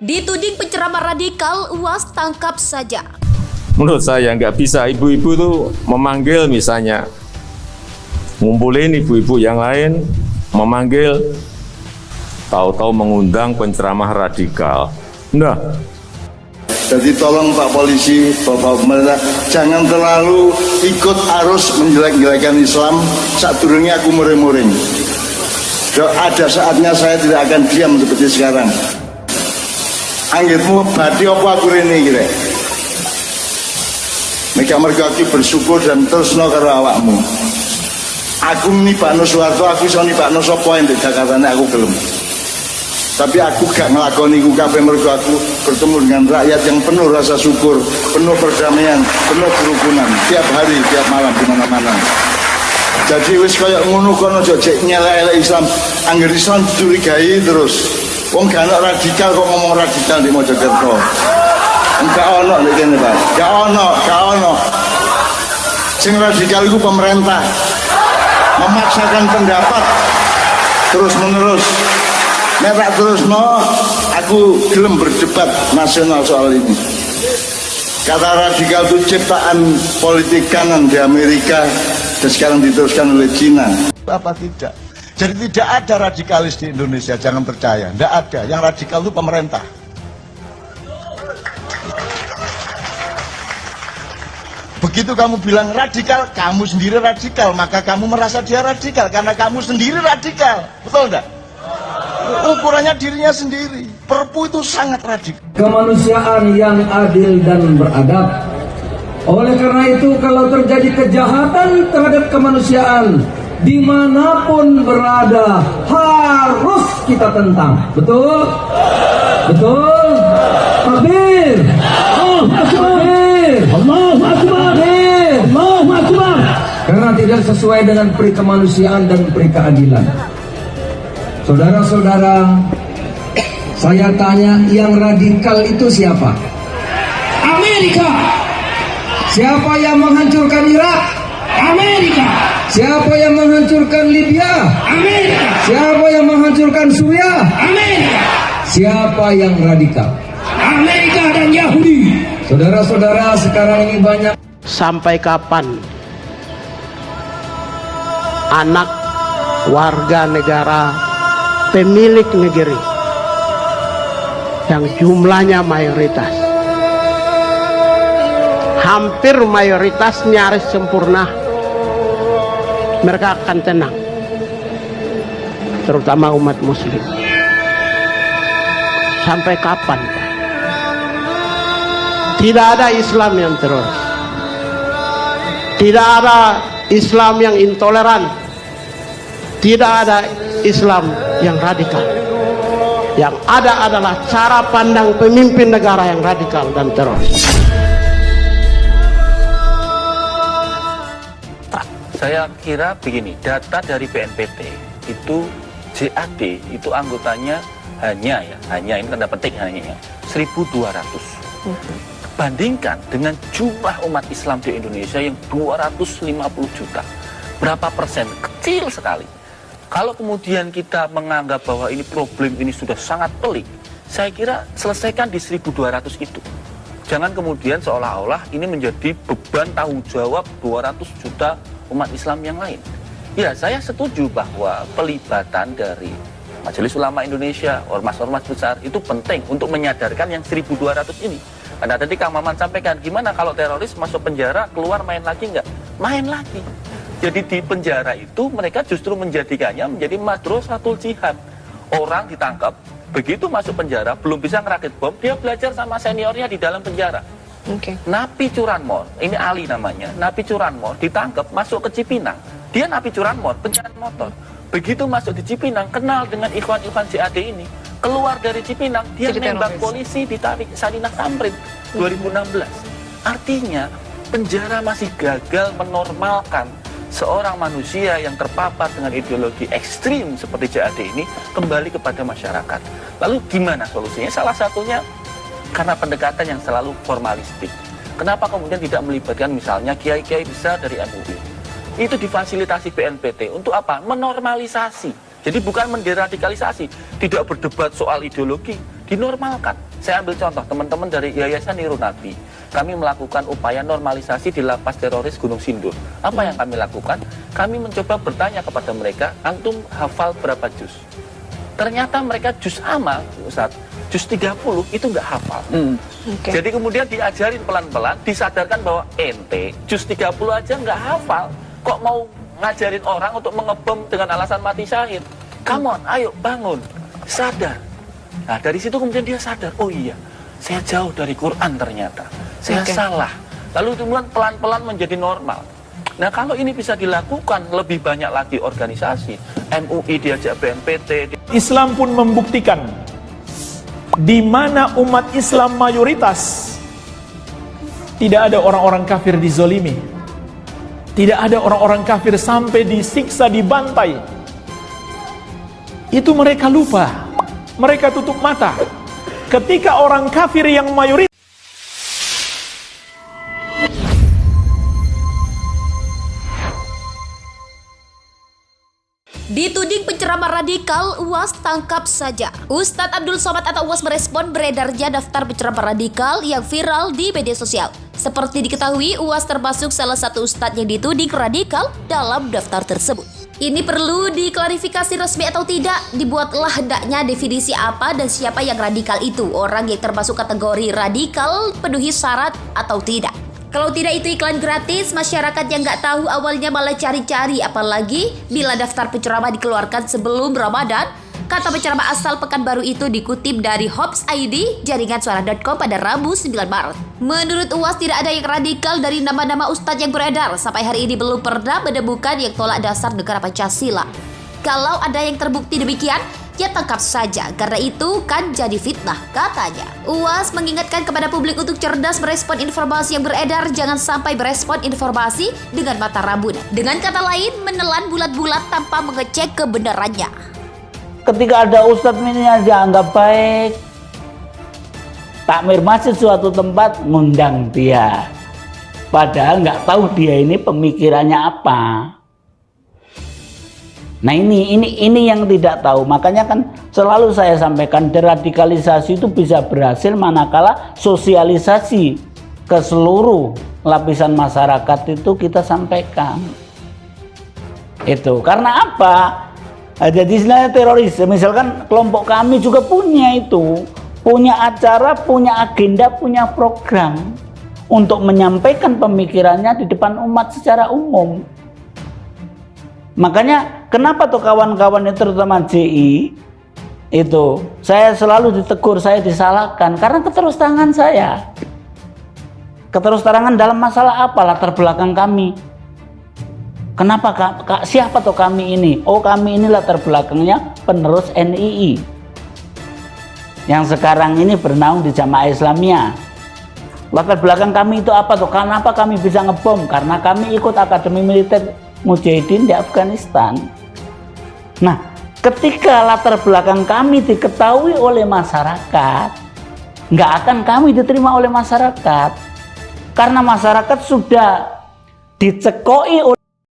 Dituding penceramah radikal, UAS tangkap saja. Menurut saya nggak bisa ibu-ibu tuh memanggil misalnya ngumpulin ibu-ibu yang lain, memanggil tahu-tahu mengundang penceramah radikal. Nah, jadi tolong Pak Polisi, Bapak pemerintah, jangan terlalu ikut arus menjelek-jelekan Islam saat turunnya aku muring-muring. Ada saatnya saya tidak akan diam seperti sekarang. Anggitmu badi apa aku ini kira. Mereka mergaki bersyukur dan terus no karo awakmu. Aku nibakno Soeharto, aku iso nibakno sapa ing Jakarta aku gelem. Tapi aku gak ngelakoni iku kabeh mergo aku bertemu dengan rakyat yang penuh rasa syukur, penuh perdamaian, penuh kerukunan tiap hari, tiap malam di mana-mana. Jadi wis kaya ngono kono aja jek nyelek-elek Islam, angger Islam dicurigai terus. Wong gak ana radikal kok ngomong radikal di Mojokerto. Enggak ono nek kene, Pak. Gak ono. Sing radikal itu pemerintah memaksakan pendapat terus-menerus. Nek tak terusno, aku gelem berdebat nasional soal ini. Kata radikal itu ciptaan politik kanan di Amerika dan sekarang diteruskan oleh Cina. Apa tidak? Jadi tidak ada radikalis di Indonesia, jangan percaya. Tidak ada, yang radikal itu pemerintah. Begitu kamu bilang radikal, kamu sendiri radikal, maka kamu merasa dia radikal karena kamu sendiri radikal. Betul enggak? Ukurannya dirinya sendiri. Perpu itu sangat radikal. Kemanusiaan yang adil dan beradab. Oleh karena itu, kalau terjadi kejahatan terhadap kemanusiaan dimanapun berada, harus kita tentang. Betul? Betul? Takbir! Allahu Akbar! Allahu Akbar! Allahu Akbar! Karena tidak sesuai dengan peri kemanusiaan dan peri keadilan. Saudara-saudara, saya tanya, yang radikal itu siapa? Amerika. Siapa yang menghancurkan Irak? Amerika. Siapa yang menghancurkan Libya? Amerika. Siapa yang menghancurkan Suriah? Amerika. Siapa yang radikal? Amerika dan Yahudi. Saudara-saudara, sekarang ini banyak. Sampai kapan anak warga negara pemilik negeri yang jumlahnya mayoritas, hampir mayoritas nyaris sempurna, mereka akan tenang, terutama umat muslim? Sampai kapan? Tidak ada Islam yang teroris, tidak ada Islam yang intoleran, tidak ada Islam yang radikal. Yang ada adalah cara pandang pemimpin negara yang radikal dan teroris. Saya kira begini, data dari BNPT itu JAD itu anggotanya hanya ini tanda petik hanya 1.200. Bandingkan dengan jumlah umat Islam di Indonesia yang 250 juta. Berapa persen? Kecil sekali. Kalau kemudian kita menganggap bahwa ini problem ini sudah sangat pelik, saya kira selesaikan di 1.200 itu. Jangan kemudian seolah-olah ini menjadi beban tanggung jawab 200 juta umat Islam yang lain. Ya, saya setuju bahwa pelibatan dari Majelis Ulama Indonesia, ormas-ormas besar itu penting untuk menyadarkan yang 1.200 ini. Karena tadi Kang Maman sampaikan, gimana kalau teroris masuk penjara, keluar main lagi nggak? Main lagi. Jadi di penjara itu mereka justru menjadikannya menjadi madrasatul jihad. Orang ditangkap, begitu masuk penjara, belum bisa ngerakit bom, dia belajar sama seniornya di dalam penjara. Napi curanmor, ini Ali namanya, napi curanmor ditangkap masuk ke Cipinang, dia napi curanmor, penjahat motor. Begitu masuk di Cipinang, kenal dengan ikhwan-ikhwan JAD ini, keluar dari Cipinang, dia nembak polisi, ditarik Sarinah Tamrin 2016. Artinya penjara masih gagal menormalkan seorang manusia yang terpapar dengan ideologi ekstrim seperti JAD ini kembali kepada masyarakat. Lalu gimana solusinya? Salah satunya karena pendekatan yang selalu formalistik. Kenapa kemudian tidak melibatkan misalnya kiai-kiai besar dari MUI? Itu difasilitasi BNPT untuk apa? Menormalisasi. Jadi bukan menderadikalisasi, tidak berdebat soal ideologi, dinormalkan. Saya ambil contoh teman-teman dari Yayasan Nurul Nabi. Kami melakukan upaya normalisasi di lapas teroris Gunung Sindur. Apa yang kami lakukan? Kami mencoba bertanya kepada mereka, antum hafal berapa juz? Ternyata mereka juz amal, Ustadz, juz 30 itu nggak hafal. Jadi kemudian diajarin pelan-pelan, disadarkan bahwa ente juz 30 aja nggak hafal. Kok mau ngajarin orang untuk mengebom dengan alasan mati syahid? Come on, ayo bangun, sadar. Nah dari situ kemudian dia sadar, oh iya, saya jauh dari Quran ternyata, saya salah. Lalu kemudian pelan-pelan menjadi normal. Nah kalau ini bisa dilakukan lebih banyak lagi organisasi, MUI diajak BNPT. Islam pun membuktikan di mana umat Islam mayoritas tidak ada orang-orang kafir dizolimi, tidak ada orang-orang kafir sampai disiksa, dibantai. Itu mereka lupa, mereka tutup mata. Ketika orang kafir yang mayoritas Dituding penceramah radikal, UAS tangkap saja. Ustadz Abdul Somad atau UAS merespon beredarnya daftar penceramah radikal yang viral di media sosial. Seperti diketahui, UAS termasuk salah satu ustadz yang dituding radikal dalam daftar tersebut. Ini perlu diklarifikasi resmi atau tidak, dibuatlah hendaknya definisi apa dan siapa yang radikal itu. Orang yang termasuk kategori radikal penuhi syarat atau tidak. Kalau tidak itu iklan gratis, masyarakat yang nggak tahu awalnya malah cari-cari. Apalagi bila daftar penceramah dikeluarkan sebelum Ramadan. Kata penceramah asal Pekanbaru itu dikutip dari Hops ID, jaringan suara.com pada Rabu 9 Maret. Menurut UAS tidak ada yang radikal dari nama-nama ustadz yang beredar. Sampai hari ini belum pernah menemukan yang tolak dasar negara Pancasila. Kalau ada yang terbukti demikian, ya tangkap saja, karena itu kan jadi fitnah, katanya. UAS mengingatkan kepada publik untuk cerdas merespon informasi yang beredar, jangan sampai merespon informasi dengan mata rabun. Dengan kata lain, menelan bulat-bulat tanpa mengecek kebenarannya. Ketika ada ustadz ini aja anggap baik, takmir masjid suatu tempat ngundang dia, padahal nggak tahu dia ini pemikirannya apa. Nah ini yang tidak tahu. Makanya kan selalu saya sampaikan, deradikalisasi itu bisa berhasil manakala sosialisasi ke seluruh lapisan masyarakat itu kita sampaikan. Itu karena apa? Jadi istilahnya teroris, misalkan kelompok kami juga punya itu, punya acara, punya agenda, punya program untuk menyampaikan pemikirannya di depan umat secara umum. Makanya kenapa tuh kawan-kawan itu terutama JI itu saya selalu ditegur, saya disalahkan karena keterus-terangan saya. Keterus-terangan dalam masalah apa, latar belakang kami. Kenapa siapa tuh kami ini? Oh kami ini latar belakangnya penerus NII yang sekarang ini bernaung di Jamaah Islamiyah. Latar belakang kami itu apa tuh? Kenapa kami bisa ngebom? Karena kami ikut Akademi Militer Mujahidin di Afghanistan. Nah, ketika latar belakang kami diketahui oleh masyarakat, nggak akan kami diterima oleh masyarakat. Karena masyarakat sudah dicekoi oleh